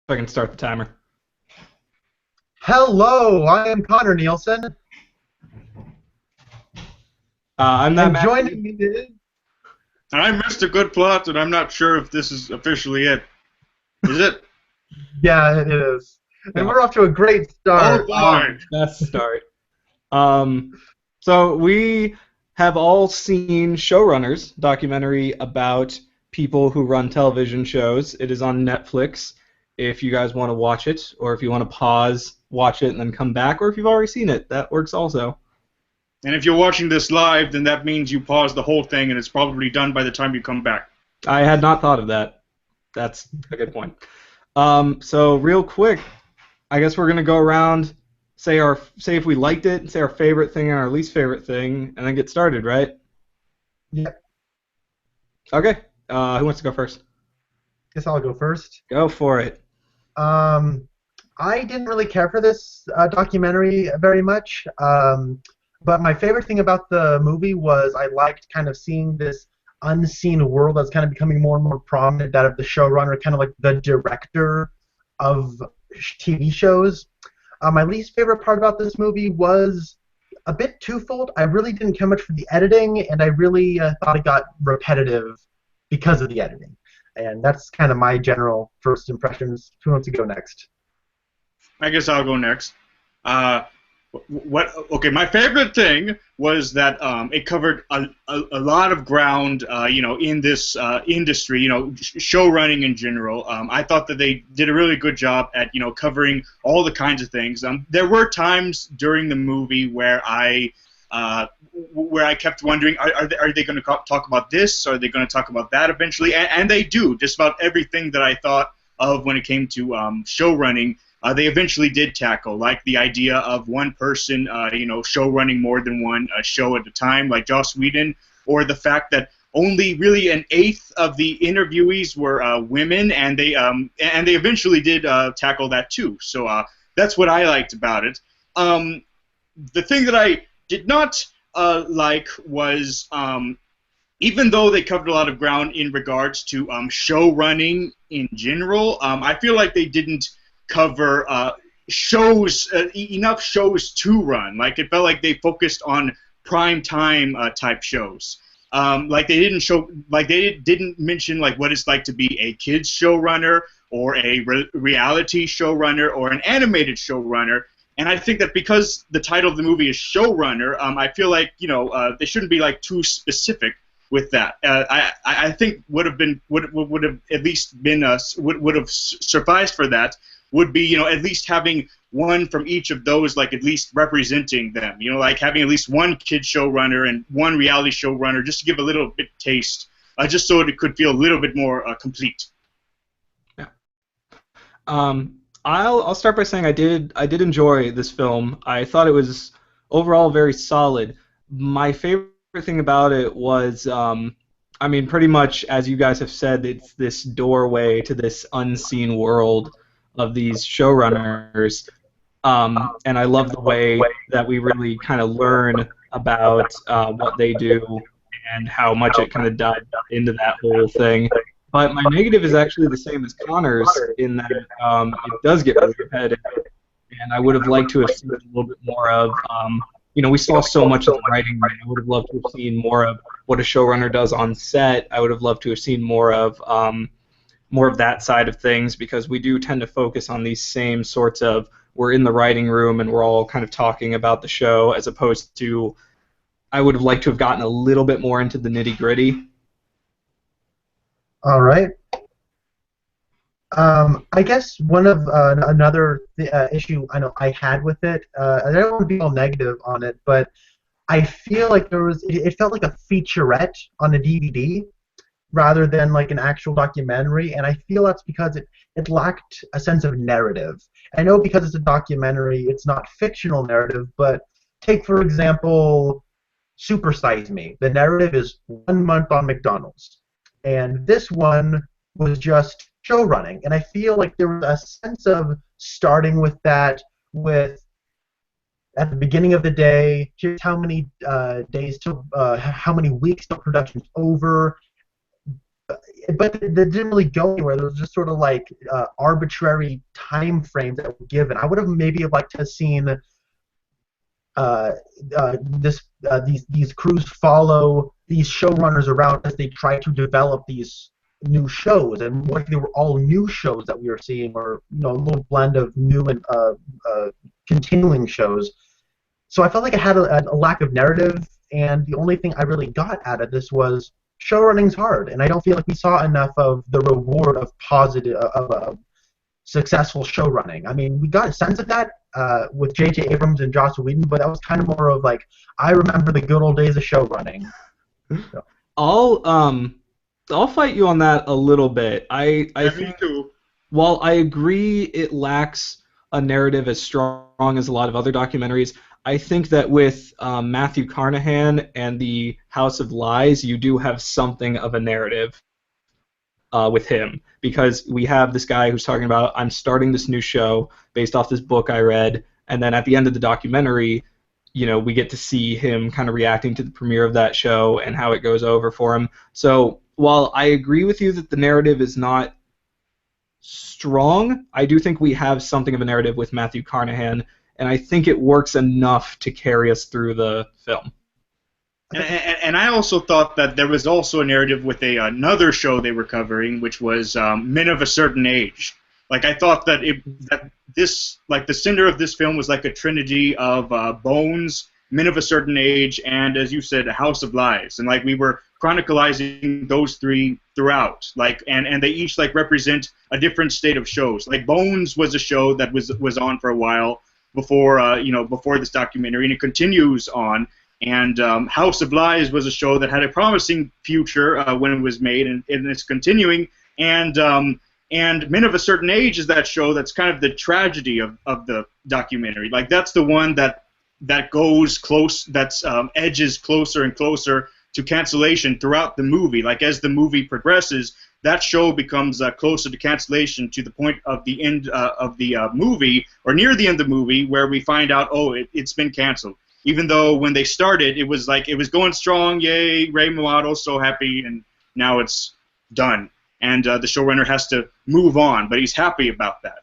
If I can start the timer. Hello, I am Connor Nielsen, I'm not and Matt. joining me is... I'm Mr.GoodPlot, and I'm not sure if this is officially it. Is it? Yeah, it is. And Yeah. we're off to a great start. Oh boy! Best start. So we have all seen Showrunners, documentary about people who run television shows. It is on Netflix. If you guys want to watch it, or if you want to pause, watch it, and then come back, or if you've already seen it, that works also. And if you're watching this live, then that means you paused the whole thing, and it's probably done by the time you come back. I had not thought of that. That's a good point. So real quick, I guess we're gonna go around, say if we liked it, say our favorite thing and our least favorite thing, and then get started, right? Yep. Okay. Who wants to go first? Guess I'll go first. Go for it. I didn't really care for this documentary very much, but my favorite thing about the movie was I liked kind of seeing this unseen world that's kind of becoming more and more prominent, that of the showrunner, kind of like the director of TV shows. My least favorite part about this movie was a bit twofold. I really didn't care much for the editing, and I really thought it got repetitive because of the editing. And that's kind of my general first impressions. Who wants to go next? I guess I'll go next. Okay, my favorite thing was that it covered a lot of ground, in this industry, show running in general. I thought that they did a really good job at, covering all the kinds of things. There were times during the movie where I kept wondering, are they going to talk about this? Are they going to talk about that eventually? And they do. Just about everything that I thought of when it came to show running, they eventually did tackle, like the idea of one person, show running more than one show at a time, like Joss Whedon, or the fact that only really an eighth of the interviewees were women, and they eventually did tackle that too. So that's what I liked about it. The thing that I did not like was, even though they covered a lot of ground in regards to show running in general, I feel like they didn't cover shows, enough shows to run. Like, it felt like they focused on prime time type shows. Like they didn't mention like what it's like to be a kids showrunner, or a reality showrunner, or an animated showrunner. And I think that because the title of the movie is Showrunner, I feel like they shouldn't be like too specific with that. I think would have at least been would have sufficed for that would be at least having one from each of those, like at least representing them. Like having at least one kid showrunner and one reality showrunner, just to give a little bit taste, just so it could feel a little bit more complete. Yeah. I'll start by saying I did enjoy this film. I thought it was overall very solid. My favorite thing about it was, pretty much as you guys have said, it's this doorway to this unseen world of these showrunners, and I love the way that we really kind of learn about what they do and how much it kind of dived into that whole thing. But my negative is actually the same as Connor's, in that it does get really repetitive, and I would have liked to have seen a little bit more of, we saw so much of the writing. I would have loved to have seen more of what a showrunner does on set. I would have loved to have seen more of that side of things, because we do tend to focus on these same sorts of, we're in the writing room and we're all kind of talking about the show, as opposed to, I would have liked to have gotten a little bit more into the nitty-gritty. All right. I guess one of another issue I had with it, I don't want to be all negative on it, but I feel like it felt like a featurette on a DVD rather than like an actual documentary, and I feel that's because it lacked a sense of narrative. I know because it's a documentary, it's not fictional narrative, but take, for example, Super Size Me. The narrative is 1 month on McDonald's, and this one was just show running, and I feel like there was a sense of starting with that, with at the beginning of the day, here's how many days till, how many weeks till production's over. but that didn't really go anywhere. There was just sort of like arbitrary time frames that were given. I would have maybe liked to have seen uh, these crews follow these showrunners around as they try to develop these new shows, and what if they were all new shows that we were seeing, or a little blend of new and continuing shows. So I felt like it had a lack of narrative, and the only thing I really got out of this was showrunning's hard, and I don't feel like we saw enough of the reward of successful showrunning. I mean, we got a sense of that with J.J. Abrams and Joss Whedon, but that was kind of more of like, I remember the good old days of showrunning. So. I'll fight you on that a little bit. I think too. While I agree it lacks a narrative as strong as a lot of other documentaries, I think that with Matthew Carnahan and the House of Lies, you do have something of a narrative with him, because we have this guy who's talking about, I'm starting this new show based off this book I read, and then at the end of the documentary, we get to see him kind of reacting to the premiere of that show and how it goes over for him. So while I agree with you that the narrative is not strong, I do think we have something of a narrative with Matthew Carnahan, and I think it works enough to carry us through the film. And I also thought that there was also a narrative with another show they were covering, which was Men of a Certain Age. Like, I thought that the center of this film was like a trinity of Bones, Men of a Certain Age, and, as you said, A House of Lies. And like, we were chronicalizing those three throughout. Like, and they each like represent a different state of shows. Like, Bones was a show that was on for a while before before this documentary, and it continues on. And House of Lies was a show that had a promising future when it was made, and it's continuing. And Men of a Certain Age is that show that's kind of the tragedy of the documentary. Like, that's the one that goes close, that's edges closer and closer to cancellation throughout the movie. Like, as the movie progresses, that show becomes closer to cancellation to the point of the end of the movie, or near the end of the movie, where we find out, oh, it's been canceled. Even though when they started, it was like, it was going strong, yay, Ray Milato's so happy, and now it's done. And the showrunner has to move on, but he's happy about that.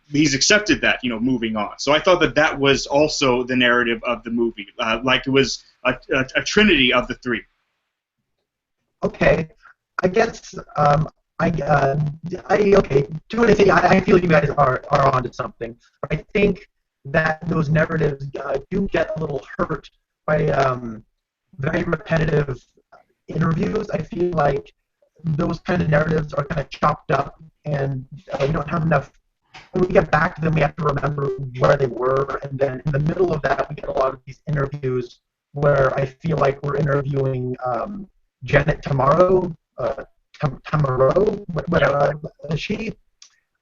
He's accepted that, moving on. So I thought that was also the narrative of the movie. Like, it was a trinity of the three. Okay. I guess, okay, to anything, I feel you guys are onto something. I think that those narratives do get a little hurt by very repetitive interviews. I feel like those kind of narratives are kind of chopped up, and we don't have enough. When we get back to them, we have to remember where they were, and then in the middle of that, we get a lot of these interviews where I feel like we're interviewing Janet Tamaro, whatever she,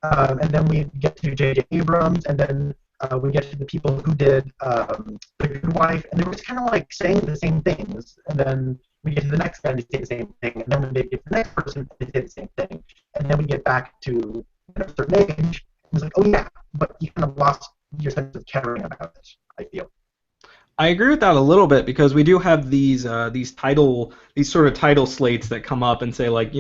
and then we get to J.J. Abrams, and then we get to the people who did The Good Wife, and they were just kind of like saying the same things, and then we get to the next guy and they say the same thing, and then when they get to the next person, they say the same thing, and then we get back to a certain age, and it's like, oh yeah, but you kind of lost your sense of caring about it, I feel. I agree with that a little bit, because we do have these sort of title slates that come up and say, like,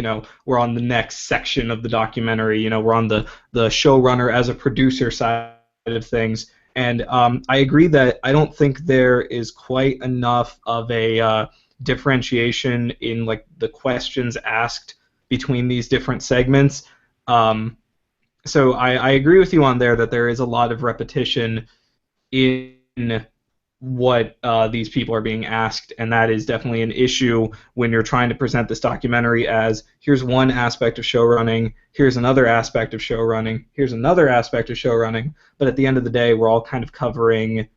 we're on the next section of the documentary, we're on the showrunner as a producer side of things, and I agree that I don't think there is quite enough of a differentiation in like the questions asked between these different segments. So I agree with you on there that there is a lot of repetition in what these people are being asked, and that is definitely an issue when you're trying to present this documentary as, here's one aspect of showrunning, here's another aspect of showrunning, here's another aspect of showrunning, but at the end of the day, we're all kind of covering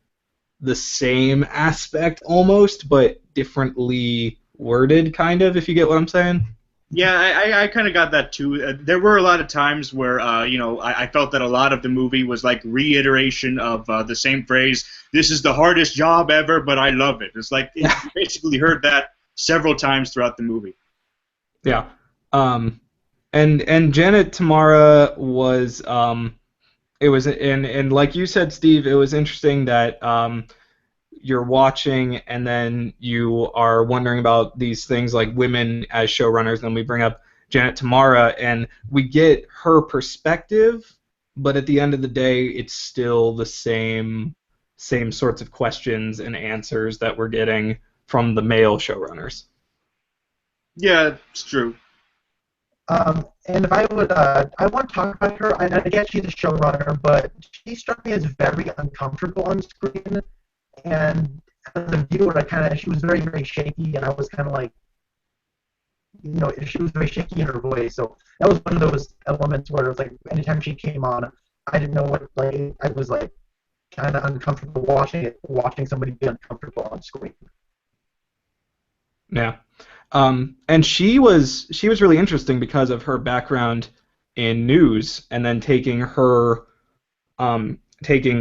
the same aspect almost, but differently worded, kind of, if you get what I'm saying. Yeah, I kind of got that too. There were a lot of times where, I felt that a lot of the movie was like reiteration of the same phrase, this is the hardest job ever, but I love it. It's like, you basically heard that several times throughout the movie. Yeah. And Janet Tamara was, it was, and like you said, Steve, it was interesting that you're watching and then you are wondering about these things like women as showrunners, and then we bring up Janet Tamara, and we get her perspective, but at the end of the day, it's still the same sorts of questions and answers that we're getting from the male showrunners. Yeah, it's true. And if I would, I want to talk about her. And again, she's a showrunner, but she struck me as very uncomfortable on screen. And as a viewer, she was very, very shaky, and I was kind of like, she was very shaky in her voice. So that was one of those elements where it was like, anytime she came on, I didn't know what, like, I was like, kind of uncomfortable watching somebody be uncomfortable on screen. Yeah. And she was really interesting because of her background in news, and then taking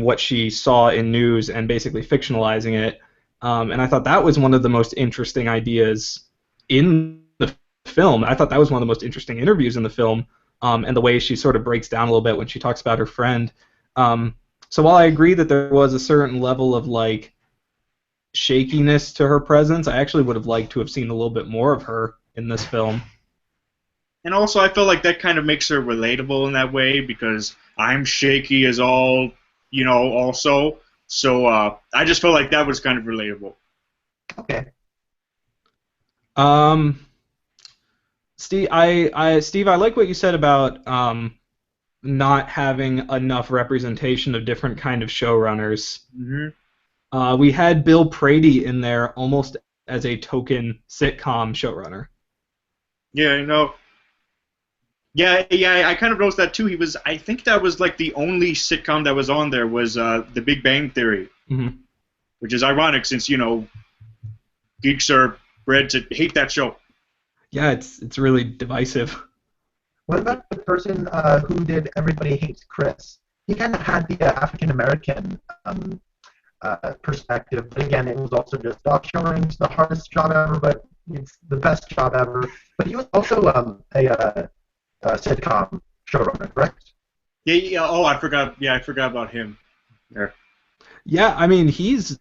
what she saw in news and basically fictionalizing it. And I thought that was one of the most interesting ideas in the film. I thought that was one of the most interesting interviews in the film, and the way she sort of breaks down a little bit when she talks about her friend. So while I agree that there was a certain level of like shakiness to her presence, I actually would have liked to have seen a little bit more of her in this film. And also, I felt like that kind of makes her relatable in that way, because I'm shaky as all, also. So I just felt like that was kind of relatable. Okay. Steve, I like what you said about not having enough representation of different kind of showrunners. Mm-hmm. We had Bill Prady in there almost as a token sitcom showrunner. Yeah, Yeah, I kind of noticed that too. I think that was like the only sitcom that was on there was The Big Bang Theory, Mm-hmm. which is ironic since geeks are bred to hate that show. Yeah, it's really divisive. What about the person who did Everybody Hates Chris? He kind of had the African American perspective, but again, it was also just showrunning. It's the hardest job ever, but it's the best job ever. But he was also a sitcom showrunner, correct? Yeah. Oh, I forgot. Yeah, I forgot about him. There. Yeah, I mean he's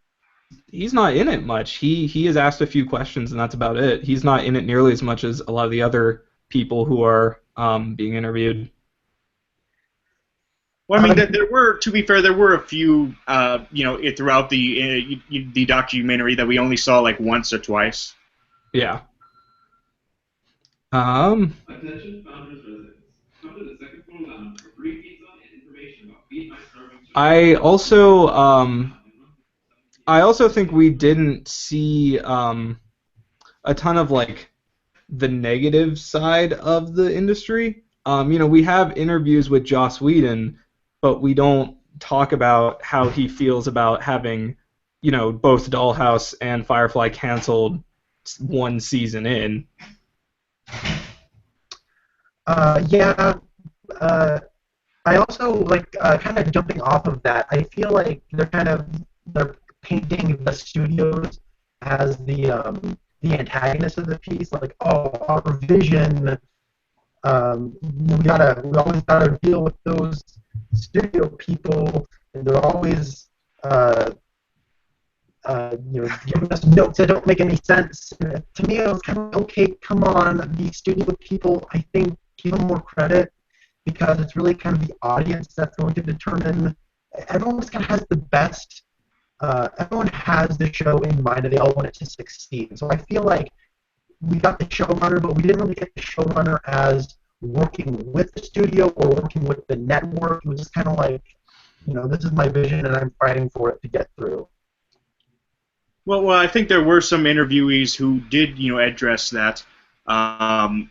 not in it much. He is asked a few questions and that's about it. He's not in it nearly as much as a lot of the other people who are being interviewed. Well, I mean, to be fair, there were a few, throughout the documentary that we only saw like once or twice. Yeah. Attention founders residents. Come to the second floor lounge for free pizza and information about Feed My Starving Children. I also think we didn't see a ton of like the negative side of the industry. We have interviews with Joss Whedon, but we don't talk about how he feels about having, both Dollhouse and Firefly canceled one season in. Yeah. I also like kind of jumping off of that. I feel like they're painting the studios as the antagonist of the piece. Like, oh, our vision. We always gotta deal with those studio people, and they're always giving us notes that don't make any sense. And to me, I was kind of okay. Come on, the studio people. I think give them more credit, because it's really kind of the audience that's going to determine. Everyone just kind of has the best. Everyone has the show in mind, and they all want it to succeed. So I feel like we got the showrunner, but we didn't really get the showrunner as working with the studio or working with the network. It was just kind of like, this is my vision, and I'm fighting for it to get through. Well, I think there were some interviewees who did, address that. I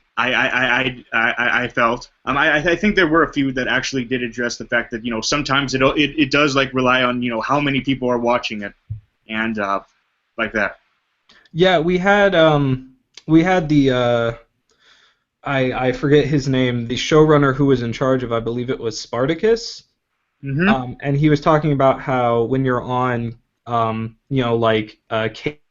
felt. I think there were a few that actually did address the fact that sometimes it does like rely on how many people are watching it, and like that. Yeah, we had the I forget his name, the showrunner who was in charge of, I believe it was Spartacus. Mm-hmm. And he was talking about how when you're on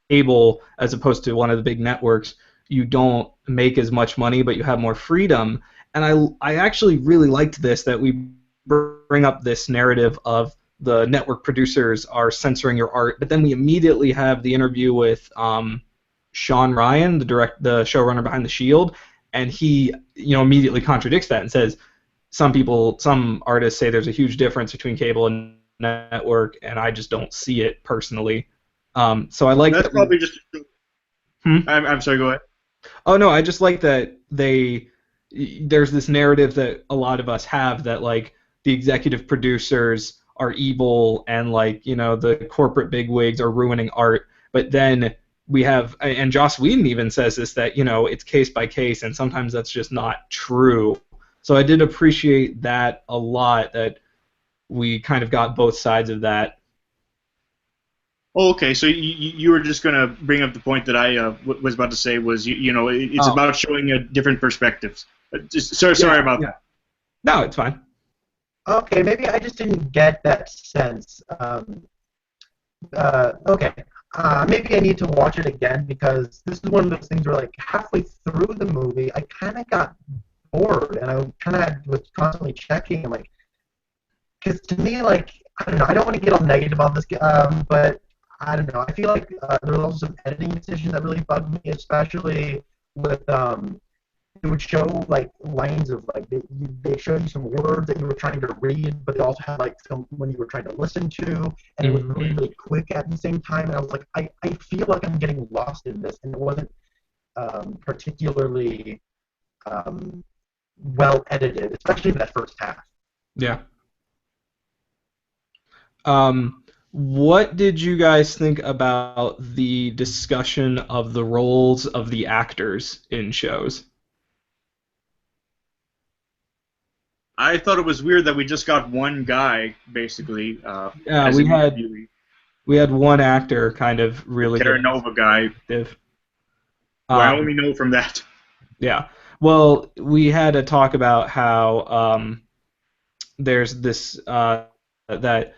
cable as opposed to one of the big networks, you don't make as much money, but you have more freedom. And I actually really liked this, that we bring up this narrative of the network producers are censoring your art, but then we immediately have the interview with Sean Ryan, the showrunner behind The Shield, and he immediately contradicts that and says some artists say there's a huge difference between cable and network, and I just don't see it personally. So I like That's that. probably just. Hmm? I'm sorry. Go ahead. Oh no, I just like that there's this narrative that a lot of us have that like the executive producers are evil and like the corporate bigwigs are ruining art, but then we have, and Joss Whedon even says this, that it's case by case, and sometimes that's just not true. So I did appreciate that a lot, that we kind of got both sides of that. Oh, okay. So you were just going to bring up the point that I was about to say was, it's about showing different perspectives. Sorry about that. No, it's fine. Okay, maybe I just didn't get that sense. Okay. Maybe I need to watch it again, because this is one of those things where, like, halfway through the movie, I kind of got bored, and I kind of was constantly checking, and, like, because to me, like, I don't know, I don't want to get all negative on this, but I don't know, I feel like there was also some editing decisions that really bugged me, especially with, it would show, like, lines of, like, they showed you some words that you were trying to read, but they also had, like, some when you were trying to listen to, and it was really, really quick at the same time, and I was like, I feel like I'm getting lost in this, and it wasn't particularly well edited, especially in that first half. Yeah. What did you guys think about the discussion of the roles of the actors in shows? I thought it was weird that we just got one guy, basically. Yeah, we had one actor kind of really Terra Nova guy. I only know from that. Yeah. Well, we had a talk about how there's this that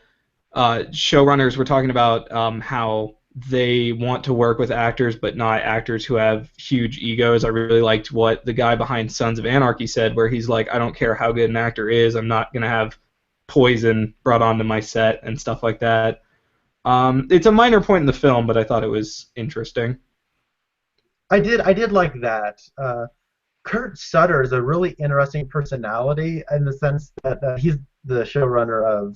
showrunners were talking about how they want to work with actors, but not actors who have huge egos. I really liked what the guy behind Sons of Anarchy said, where he's like, I don't care how good an actor is, I'm not going to have poison brought onto my set and stuff like that. It's a minor point in the film, but I thought it was interesting. I did like that. Kurt Sutter is a really interesting personality in the sense that he's the showrunner of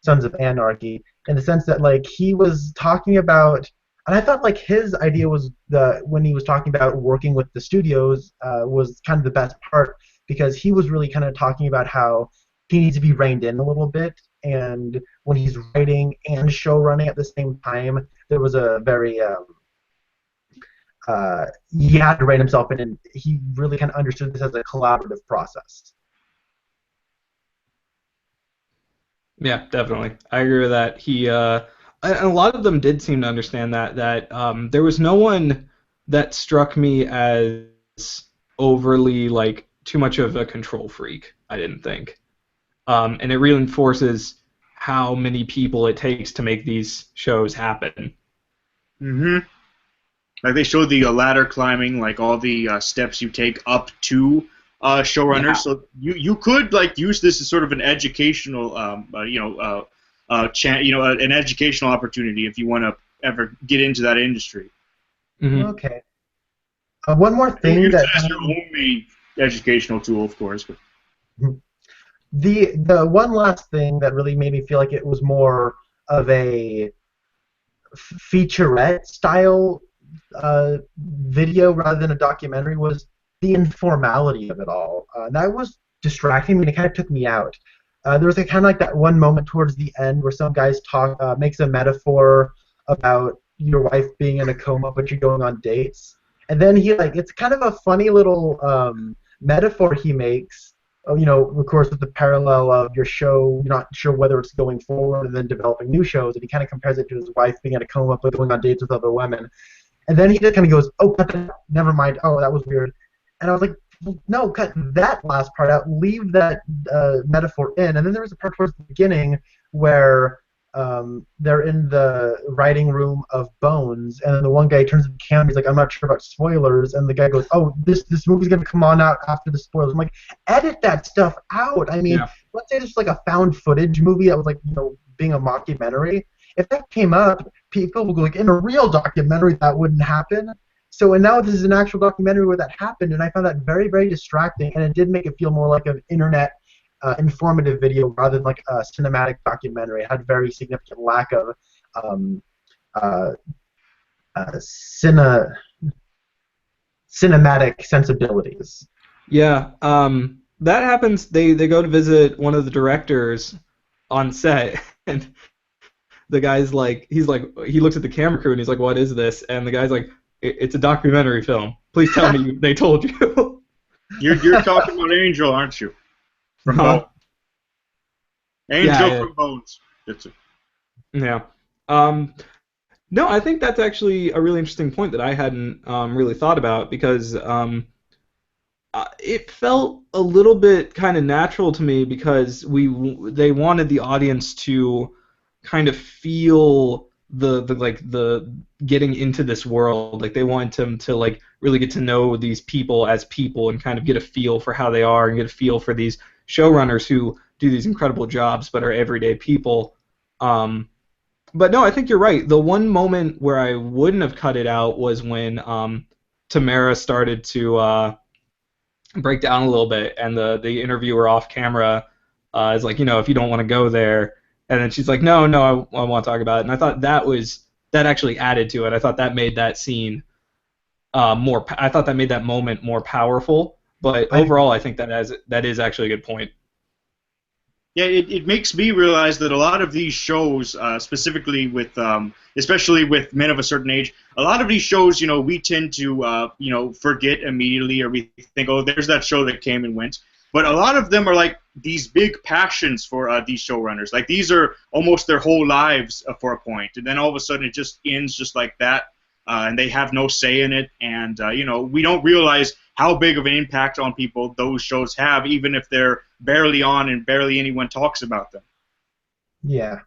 Sons of Anarchy, in the sense that, like, he was talking about, and I thought, like, his idea was when he was talking about working with the studios was kind of the best part, because he was really kind of talking about how he needs to be reined in a little bit, and when he's writing and show running at the same time, there was a very he had to rein himself in, and he really kind of understood this as a collaborative process. Yeah, definitely. I agree with that. And a lot of them did seem to understand that there was no one that struck me as overly, like, too much of a control freak, I didn't think. And it reinforces how many people it takes to make these shows happen. Mm-hmm. Like, they showed the ladder climbing, like all the steps you take up to showrunners. Yeah. So you could, like, use this as sort of an educational, an educational opportunity if you want to ever get into that industry. Mm-hmm. Okay. One more thing that's your only educational tool, of course. But. The one last thing that really made me feel like it was more of a featurette style video rather than a documentary was the informality of it all. That was distracting me, and it kind of took me out. There was kind of like that one moment towards the end where some guys makes a metaphor about your wife being in a coma but you're going on dates, and then it's kind of a funny little metaphor he makes. Of course, with the parallel of your show, you're not sure whether it's going forward and then developing new shows, and he kind of compares it to his wife being in a coma but going on dates with other women. And then he just kind of goes, oh, cut that, never mind, oh, that was weird. And I was like, well, no, cut that last part out, leave that metaphor in. And then there was a part towards the beginning where they're in the writing room of Bones, and then the one guy turns to the camera, he's like, I'm not sure about spoilers, and the guy goes, oh, this movie's going to come on out after the spoilers. I'm like, edit that stuff out. I mean, let's say it's like a found footage movie that was like, being a mockumentary. If that came up, people would go, like, in a real documentary, that wouldn't happen. So and now this is an actual documentary where that happened, and I found that very, very distracting, and it did make it feel more like an internet informative video rather than like a cinematic documentary. It had very significant lack of um, uh, cinematic sensibilities. Yeah, that happens. They go to visit one of the directors on set, and the guy's like, he looks at the camera crew and he's like, "What is this?" And the guy's like, It's a documentary film. Please tell me they told you." You're talking about Angel, aren't you? From Bones. Angel from Bones. That's it. Yeah. No, I think that's actually a really interesting point that I hadn't really thought about, because it felt a little bit kind of natural to me, because they wanted the audience to kind of feel the getting into this world. Like, they wanted them to like really get to know these people as people and kind of get a feel for how they are and get a feel for these showrunners who do these incredible jobs but are everyday people. But no, I think you're right. The one moment where I wouldn't have cut it out was when Tamara started to break down a little bit, and the interviewer off camera is like, if you don't want to go there, and then she's like, no, I want to talk about it. And I thought that actually added to it. I thought that made that scene I thought that made that moment more powerful. But overall, I think that is actually a good point. Yeah, it makes me realize that a lot of these shows, specifically with, especially with men of a certain age, a lot of these shows, we tend to, forget immediately, or we think, oh, there's that show that came and went. But a lot of them are like these big passions for these showrunners. Like, these are almost their whole lives for a point, and then all of a sudden it just ends just like that, and they have no say in it. And we don't realize how big of an impact on people those shows have, even if they're barely on and barely anyone talks about them. Yeah.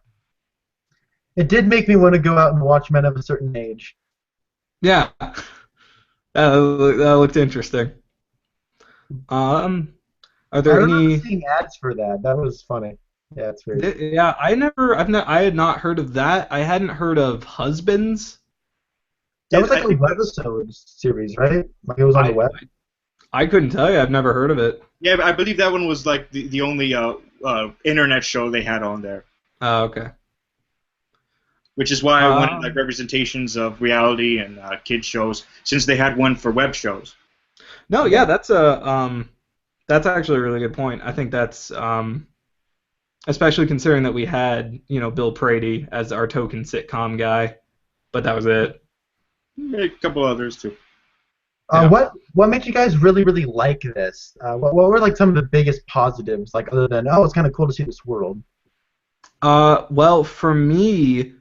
It did make me want to go out and watch Men of a Certain Age. Yeah. That looked interesting. Are there I any? remember seeing ads for that. That was funny. Yeah, it's weird. Yeah, I had not heard of that. I hadn't heard of Husbands. That was like a webisode series, right? Like, it was on the web. I couldn't tell you. I've never heard of it. Yeah, I believe that one was like the only internet show they had on there. Oh, okay. Which is why I wanted like representations of reality and kids shows, since they had one for web shows. No, yeah, that's actually a really good point. I think that's especially considering that we had Bill Prady as our token sitcom guy, but that was it. A couple others too. What made you guys really, really like this? What were like some of the biggest positives, like, other than, oh, it's kind of cool to see this world? Well, for me,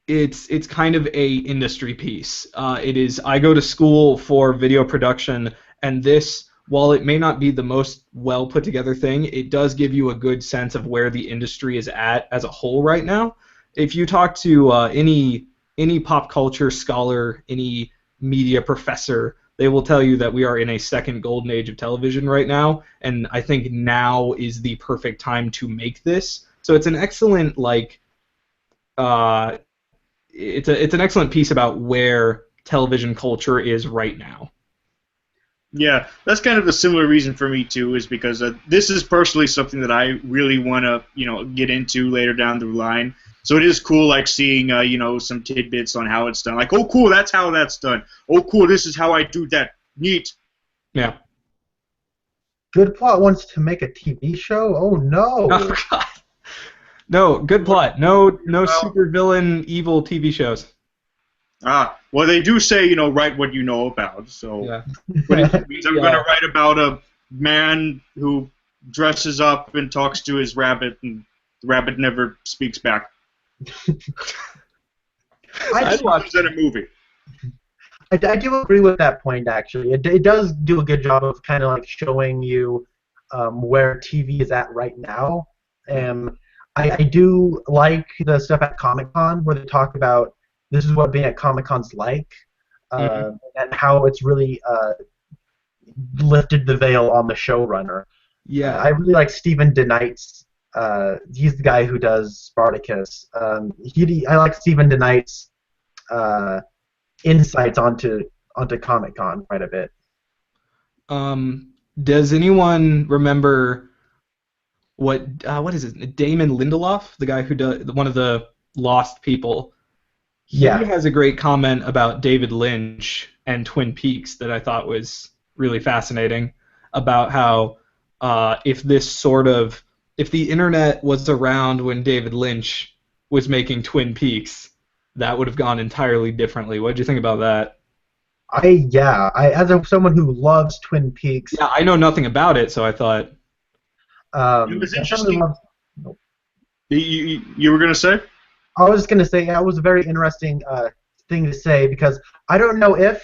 it's kind of a industry piece. It is. I go to school for video production, and this, while it may not be the most well put together thing, it does give you a good sense of where the industry is at as a whole right now. If you talk to any pop culture scholar, any media professor, they will tell you that we are in a second golden age of television right now, and I think now is the perfect time to make this. So it's an excellent it's an excellent piece about where television culture is right now. Yeah, that's kind of a similar reason for me too, is because this is personally something that I really want to get into later down the line. So it is cool, like, seeing some tidbits on how it's done. Like, oh, cool, that's how that's done. Oh, cool, this is how I do that. Neat. Yeah. GoodPlot wants to make a TV show? Oh, no. Oh, God. No, GoodPlot. No supervillain evil TV shows. Well, they do say, write what you know about. So yeah. It means I'm going to write about a man who dresses up and talks to his rabbit, and the rabbit never speaks back. I'd watch that in a movie. I do agree with that point, actually. It does do a good job of kind of like showing you where TV is at right now. I do like the stuff at ComicCon where they talk about this is what being at ComicCon's like, and how it's really lifted the veil on the showrunner. Yeah. I really like Stephen DeKnight's. He's the guy who does Spartacus. I like Stephen DeKnight's insights onto onto ComicCon quite a bit. Does anyone remember what is it? Damon Lindelof, the guy who does one of the Lost people. He Yeah. has a great comment about David Lynch and Twin Peaks that I thought was really fascinating about how if the internet was around when David Lynch was making Twin Peaks, that would have gone entirely differently. What did you think about that? Someone who loves Twin Peaks, Yeah, I know nothing about it, so I thought. It was as someone who interesting. loves, You were gonna say? I was just going to say, yeah, it was a very interesting thing to say because I don't know if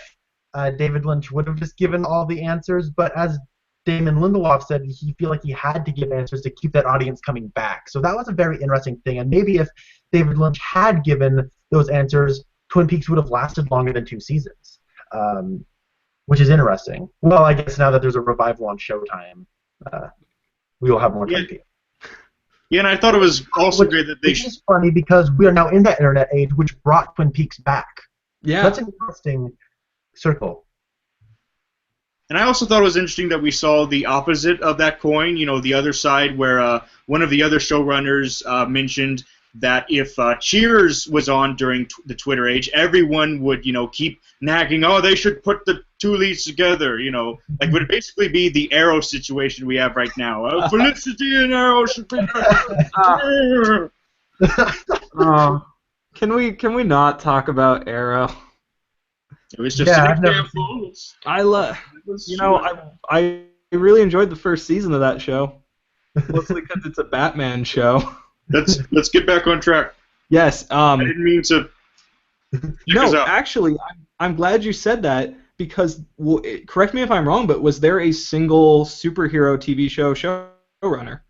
David Lynch would have just given all the answers, but as Damon Lindelof said, he feel like he had to give answers to keep that audience coming back. So that was a very interesting thing, and maybe if David Lynch had given those answers, Twin Peaks would have lasted longer than 2 seasons, which is interesting. Well, I guess now that there's a revival on Showtime, we will have more Yeah. Twin Peaks. Yeah, and I thought it was also great that they. Which is funny because we are now in that internet age, which brought Twin Peaks back. Yeah. That's an interesting circle. And I also thought it was interesting that we saw the opposite of that coin, the other side, where one of the other showrunners mentioned that if Cheers was on during the Twitter age, everyone would, keep nagging, oh, they should put the two leads together, like would it basically be the Arrow situation we have right now. Felicity and Arrow should be together. Can we not talk about Arrow? It was just I've never examples. I really enjoyed the first season of that show, mostly because it's a Batman show. Let's get back on track. Yes. I didn't mean to. No, actually, I'm glad you said that because correct me if I'm wrong, but was there a single superhero TV show showrunner?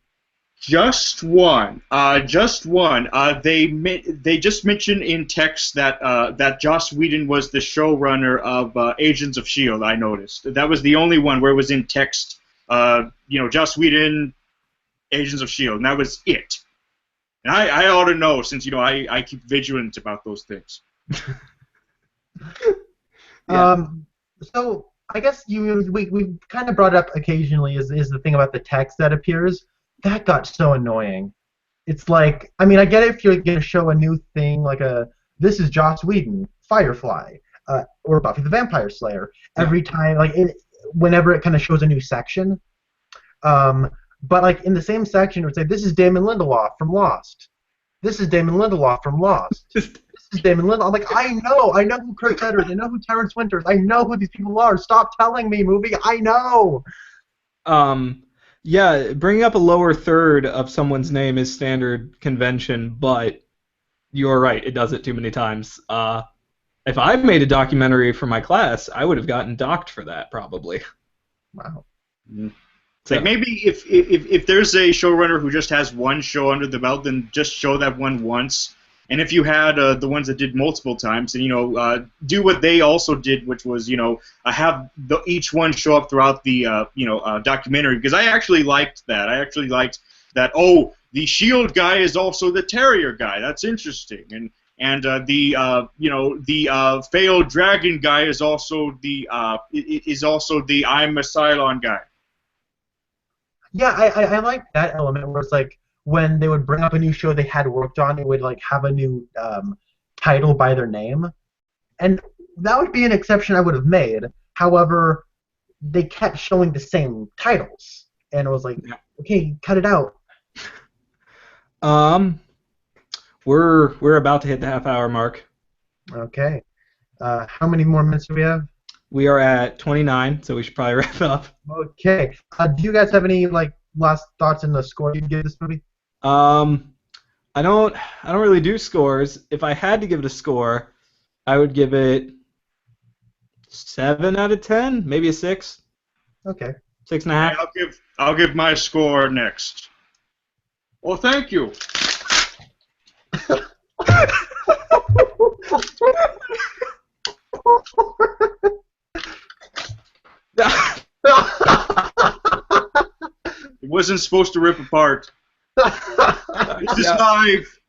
Just one. Just one. They just mentioned in text that Joss Whedon was the showrunner of Agents of S.H.I.E.L.D., I noticed. That was the only one where it was in text, Joss Whedon, Agents of S.H.I.E.L.D., and that was it. And I ought to know since, I keep vigilant about those things. Yeah. So I guess we kind of brought up occasionally is the thing about the text that appears. That got so annoying. It's like, I mean, I get it if you're going to show a new thing, like this is Joss Whedon, Firefly, or Buffy the Vampire Slayer. Every time, whenever it kind of shows a new section. But like in the same section, it would say, this is Damon Lindelof from Lost. This is Damon Lindelof from Lost. This is Damon Lindelof. I'm like, I know who Kurt Sutter is. I know who Terrence Winters. I know who these people are. Stop telling me, movie. I know. Yeah, bringing up a lower third of someone's name is standard convention, but you're right, it does it too many times. If I made a documentary for my class, I would have gotten docked for that, probably. Wow. So, like maybe if there's a showrunner who just has one show under the belt, then just show that one once. And if you had the ones that did multiple times, then do what they also did, which was have each one show up throughout the documentary. Because I actually liked that. I actually liked that. Oh, the Shield guy is also the Terrier guy. That's interesting. And the failed dragon guy is also the I'm a Cylon guy. Yeah, I like that element where it's like when they would bring up a new show they had worked on, it would like have a new title by their name, and that would be an exception I would have made. However, they kept showing the same titles, and it was like, okay, cut it out. We're about to hit the half-hour mark. Okay, how many more minutes do we have? We are at 29, so we should probably wrap up. Okay. Do you guys have any last thoughts in the score you'd give this movie? I don't really do scores. If I had to give it a score, I would give it 7 out of 10, maybe a 6. Okay. 6.5. I'll give my score next. Well, thank you. It wasn't supposed to rip apart. This is live.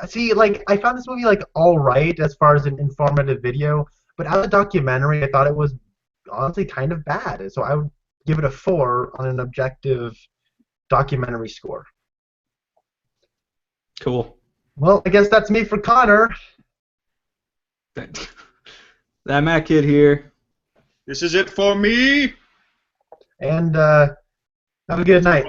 See, like, I found this movie, like, all right as far as an informative video, but as a documentary, I thought it was honestly kind of bad. So I would give it a 4 on an objective documentary score. Cool. Well, I guess that's me for Connor. That Matt kid here. This is it for me. And have a good night.